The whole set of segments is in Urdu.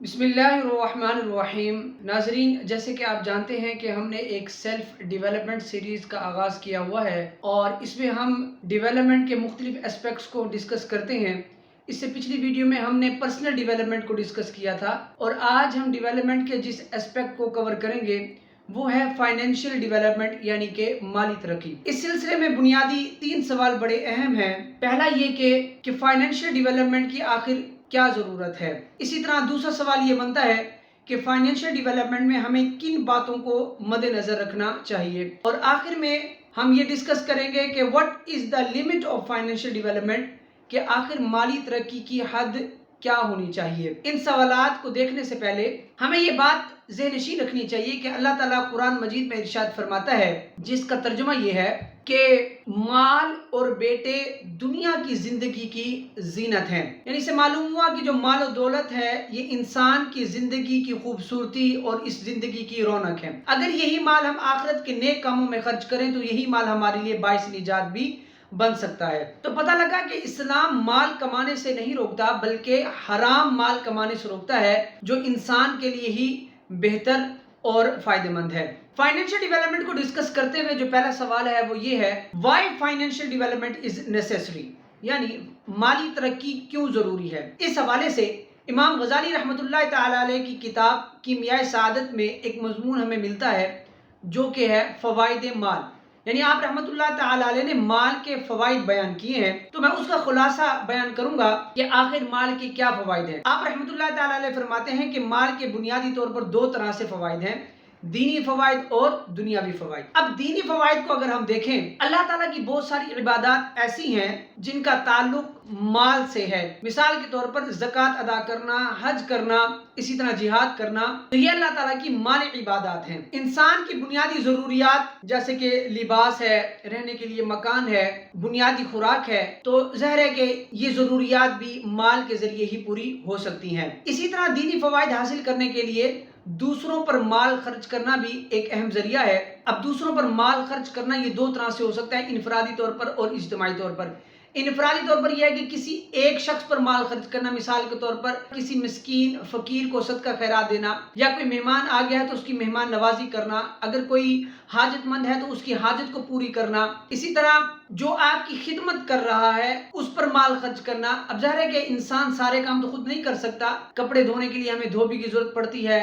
بسم اللہ الرحمن الرحیم۔ ناظرین، جیسے کہ آپ جانتے ہیں کہ ہم نے ایک سیلف ڈیولپمنٹ سیریز کا آغاز کیا ہوا ہے اور اس میں ہم ڈیولپمنٹ کے مختلف اسپیکٹس کو ڈسکس کرتے ہیں۔ اس سے پچھلی ویڈیو میں ہم نے پرسنل ڈیولپمنٹ کو ڈسکس کیا تھا اور آج ہم ڈیولپمنٹ کے جس اسپیکٹ کو کور کریں گے وہ ہے فائنینشیل ڈیولپمنٹ، یعنی کہ مالی ترقی۔ اس سلسلے میں بنیادی 3 سوال بڑے اہم ہیں۔ پہلا یہ کہ فائنینشیل ڈیولپمنٹ کی آخر کیا ضرورت ہے۔ اسی طرح دوسرا سوال یہ بنتا ہے کہ فائنینشیل ڈیولپمنٹ میں ہمیں کن باتوں کو مد نظر رکھنا چاہیے، اور آخر میں ہم یہ ڈسکس کریں گے کہ what is the limit of financial development، کہ آخر مالی ترقی کی حد کیا ہونی چاہیے۔ ان سوالات کو دیکھنے سے پہلے ہمیں یہ بات ذہن نشین رکھنی چاہیے کہ اللہ تعالیٰ قرآن مجید میں ارشاد فرماتا ہے، جس کا ترجمہ یہ ہے کہ مال اور بیٹے دنیا کی زندگی کی زینت ہیں۔ یعنی اس سے معلوم ہوا کہ جو مال و دولت ہے یہ انسان کی زندگی کی خوبصورتی اور اس زندگی کی رونق ہے۔ اگر یہی مال ہم آخرت کے نیک کاموں میں خرچ کریں تو یہی مال ہمارے لیے باعث نجات بھی بن سکتا ہے۔ تو پتہ لگا کہ اسلام مال کمانے سے نہیں روکتا بلکہ حرام مال کمانے سے روکتا ہے، جو انسان کے لیے ہی بہتر اور فائدہ مند ہے۔ فائنینشیل ڈیولپمنٹ کو ڈسکس کرتے ہوئے جو پہلا سوال ہے وہ یہ ہے why financial development is necessary, یعنی مالی ترقی کیوں ضروری ہے۔ اس حوالے سے امام غزالی رحمۃ اللہ تعالی علیہ کی کتاب کیمیائے سعادت میں ایک مضمون ہمیں ملتا ہے جو کہ ہے فوائد مال۔ یعنی آپ رحمۃ اللہ تعالی علیہ نے مال کے فوائد بیان کیے ہیں، تو میں اس کا خلاصہ بیان کروں گا کہ آخر مال کے کیا فوائد ہیں۔ آپ رحمۃ اللہ تعالی علیہ فرماتے ہیں کہ مال کے بنیادی طور پر 2 طرح سے فوائد ہیں، دینی فوائد اور دنیاوی فوائد۔ اب دینی فوائد کو اگر ہم دیکھیں، اللہ تعالیٰ کی بہت ساری عبادات ایسی ہیں جن کا تعلق مال سے ہے۔ مثال کے طور پر زکوٰۃ ادا کرنا، حج کرنا، اسی طرح جہاد کرنا، تو یہ اللہ تعالیٰ کی مالی عبادات ہیں۔ انسان کی بنیادی ضروریات جیسے کہ لباس ہے، رہنے کے لیے مکان ہے، بنیادی خوراک ہے، تو ظاہر ہے کہ یہ ضروریات بھی مال کے ذریعے ہی پوری ہو سکتی ہیں۔ اسی طرح دینی فوائد حاصل کرنے کے لیے دوسروں پر مال خرچ کرنا بھی ایک اہم ذریعہ ہے۔ اب دوسروں پر مال خرچ کرنا یہ 2 طرح سے ہو سکتا ہے، انفرادی طور پر اور اجتماعی طور پر۔ انفرادی طور پر یہ ہے کہ کسی ایک شخص پر مال خرچ کرنا، مثال کے طور پر کسی مسکین فقیر کو صدقہ خیرات دینا، یا کوئی مہمان آ گیا ہے تو اس کی مہمان نوازی کرنا، اگر کوئی حاجت مند ہے تو اس کی حاجت کو پوری کرنا، اسی طرح جو آپ کی خدمت کر رہا ہے اس پر مال خرچ کرنا۔ اب ظاہر ہے کہ انسان سارے کام تو خود نہیں کر سکتا، کپڑے دھونے کے لیے ہمیں دھوبی کی ضرورت پڑتی ہے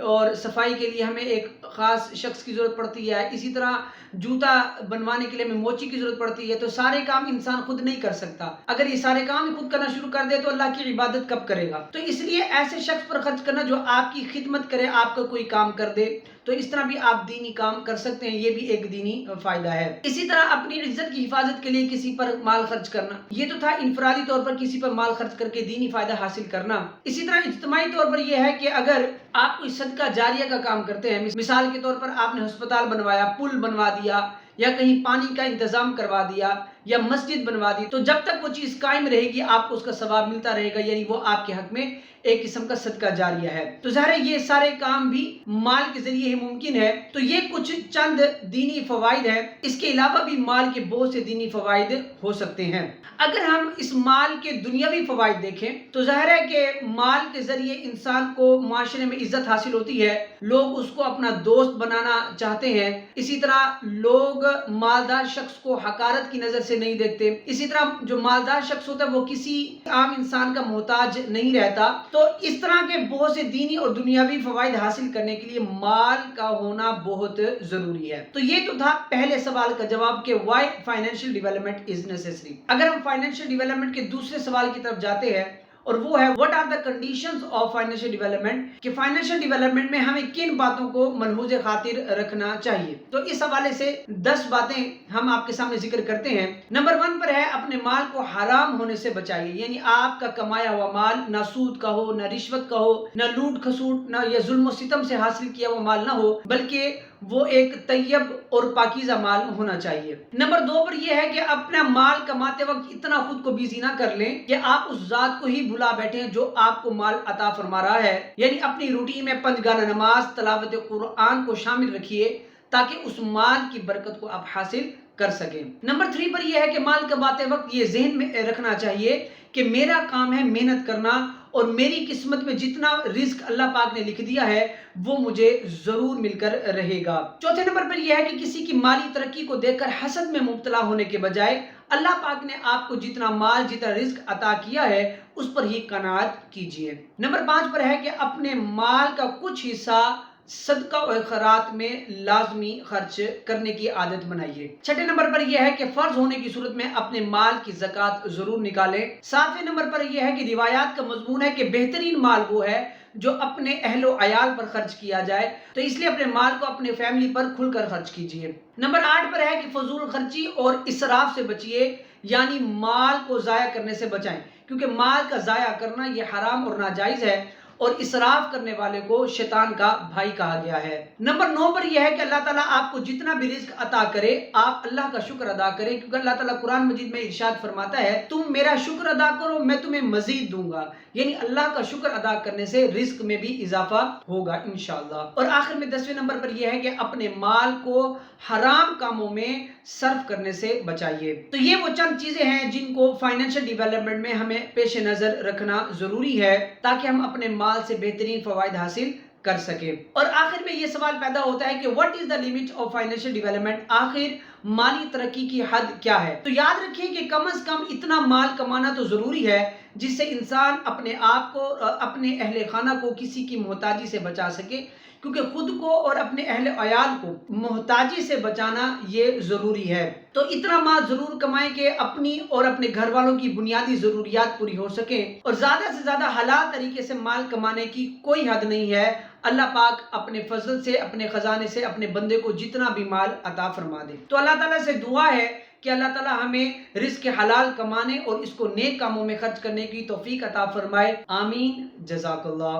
اور صفائی کے لیے ہمیں ایک خاص شخص کی ضرورت پڑتی ہے، اسی طرح جوتا بنوانے کے لیے ہمیں موچی کی ضرورت پڑتی ہے۔ تو سارے کام انسان خود نہیں کر سکتا، اگر یہ سارے کام خود کرنا شروع کر دے تو اللہ کی عبادت کب کرے گا؟ تو اس لیے ایسے شخص پر خرچ کرنا جو آپ کی خدمت کرے، آپ کا کوئی کام کر دے، تو اس طرح بھی آپ دینی کام کر سکتے ہیں، یہ بھی ایک دینی فائدہ ہے۔ اسی طرح اپنی عزت کی حفاظت کے لیے کسی پر مال خرچ کرنا، یہ تو تھا انفرادی طور پر کسی پر مال خرچ کر کے دینی فائدہ حاصل کرنا۔ اسی طرح اجتماعی طور پر یہ ہے کہ اگر آپ کوئی صدقہ جاریہ کا کام کرتے ہیں، مثال کے طور پر آپ نے ہسپتال بنوایا، پل بنوا دیا، یا کہیں پانی کا انتظام کروا دیا، یا مسجد بنوا دی، تو جب تک وہ چیز قائم رہے گی آپ کو اس کا ثواب ملتا رہے گا، یعنی وہ آپ کے حق میں ایک قسم کا صدقہ جاریہ ہے۔ تو ظاہر ہے یہ سارے کام بھی مال کے ذریعے ہی ممکن ہے۔ تو یہ کچھ چند دینی فوائد ہیں، اس کے علاوہ بھی مال کے بہت سے دینی فوائد ہو سکتے ہیں۔ اگر ہم اس مال کے دنیاوی فوائد دیکھیں تو ظاہر ہے کہ مال کے ذریعے انسان کو معاشرے میں عزت حاصل ہوتی ہے، لوگ اس کو اپنا دوست بنانا چاہتے ہیں، اسی طرح لوگ مالدار شخص کو حقارت کی نظر سے نہیں دیکھتے، اسی طرح جو مالدار شخص ہوتا ہے وہ کسی عام انسان کا محتاج نہیں رہتا۔ تو اس طرح کے بہت سے دینی اور دنیاوی فوائد حاصل کرنے کے لیے مال کا ہونا بہت ضروری ہے۔ تو یہ تو تھا پہلے سوال کا جواب کہ why financial development is necessary. اگر ہم فائنینشیل ڈیولپمنٹ کے دوسرے سوال کی طرف جاتے ہیں اور وہ ہے what are the conditions of financial development، کہ فائنینشیل ڈیولپمنٹ میں ہمیں کن باتوں کو ملحوظ خاطر رکھنا چاہیے۔ تو اس حوالے سے 10 باتیں ہم آپ کے سامنے ذکر کرتے ہیں۔ نمبر 1 پر ہے اپنے مال کو حرام ہونے سے بچائیے، یعنی آپ کا کمایا ہوا مال نہ سود کا ہو، نہ رشوت کا ہو، نہ لوٹ کھسوٹ، نہ یا ظلم و ستم سے حاصل کیا ہوا مال نہ ہو، بلکہ وہ ایک طیب اور پاکیزہ مال ہونا چاہیے۔ نمبر 2 پر یہ ہے کہ اپنا مال کماتے وقت اتنا خود کو بیزی نہ کر لیں کہ آپ اس ذات کو ہی بھلا بیٹھیں جو آپ کو مال عطا فرما رہا ہے، یعنی اپنی روٹین میں 5 گانا نماز، تلاوت قرآن کو شامل رکھیے تاکہ اس مال کی برکت کو آپ حاصل کر سکیں۔ نمبر 3 پر یہ ہے کہ مال کماتے وقت یہ ذہن میں رکھنا چاہیے کہ میرا کام ہے محنت کرنا اور میری قسمت میں جتنا رزق اللہ پاک نے لکھ دیا ہے وہ مجھے ضرور مل کر رہے گا۔ چوتھے نمبر پر یہ ہے کہ کسی کی مالی ترقی کو دیکھ کر حسد میں مبتلا ہونے کے بجائے اللہ پاک نے آپ کو جتنا مال جتنا رزق عطا کیا ہے اس پر ہی قناعت کیجئے۔ نمبر 5 پر ہے کہ اپنے مال کا کچھ حصہ صدقہ و خیرات میں لازمی خرچ کرنے کی عادت بنائیے۔ چھٹے نمبر پر یہ ہے کہ فرض ہونے کی صورت میں اپنے مال کی زکوٰۃ ضرور نکالیں۔ ساتویں نمبر پر یہ ہے کہ روایات کا مضمون ہے کہ بہترین مال وہ ہے جو اپنے اہل و عیال پر خرچ کیا جائے، تو اس لیے اپنے مال کو اپنے فیملی پر کھل کر خرچ کیجئے۔ نمبر 8 پر ہے کہ فضول خرچی اور اسراف سے بچیے، یعنی مال کو ضائع کرنے سے بچائیں، کیونکہ مال کا ضائع کرنا یہ حرام اور ناجائز ہے، اور اسراف کرنے والے کو شیطان کا بھائی کہا گیا ہے۔ نمبر 9 پر یہ ہے کہ اللہ تعالیٰ آپ کو جتنا بھی رزق عطا کرے آپ اللہ کا شکر ادا کریں، کیونکہ اللہ تعالیٰ قرآن مجید میں ارشاد فرماتا ہے تم میرا شکر ادا کرو میں تمہیں مزید دوں گا، یعنی اللہ کا شکر ادا کرنے سے رزق میں بھی اضافہ ہوگا انشاءاللہ۔ اور آخر میں 10ویں نمبر پر یہ ہے کہ اپنے مال کو حرام کاموں میں صرف کرنے سے بچائیے۔ تو یہ وہ چند چیزیں ہیں جن کو فائنینشل ڈیولپمنٹ میں ہمیں پیش نظر رکھنا ضروری ہے تاکہ ہم اپنے مال سے بہترین فوائد حاصل کر سکے۔ اور آخر میں یہ سوال پیدا ہوتا ہے کہ what is the limit of financial development؟ آخر مالی ترقی کی حد کیا ہے؟ تو یاد رکھیے کہ کم از کم اتنا مال کمانا تو ضروری ہے جس سے انسان اپنے آپ کو اپنے اہل خانہ کو کسی کی محتاجی سے بچا سکے، کیونکہ خود کو اور اپنے اہل عیال کو محتاجی سے بچانا یہ ضروری ہے۔ تو اتنا مال ضرور کمائیں کہ اپنی اور اپنے گھر والوں کی بنیادی ضروریات پوری ہو سکیں، اور زیادہ سے زیادہ حلال طریقے سے مال کمانے کی کوئی حد نہیں ہے۔ اللہ پاک اپنے فضل سے اپنے خزانے سے اپنے بندے کو جتنا بھی مال عطا فرما دے۔ تو اللہ تعالیٰ سے دعا ہے کہ اللہ تعالیٰ ہمیں رزق حلال کمانے اور اس کو نیک کاموں میں خرچ کرنے کی توفیق عطا فرمائے۔ آمین۔ جزاک اللہ۔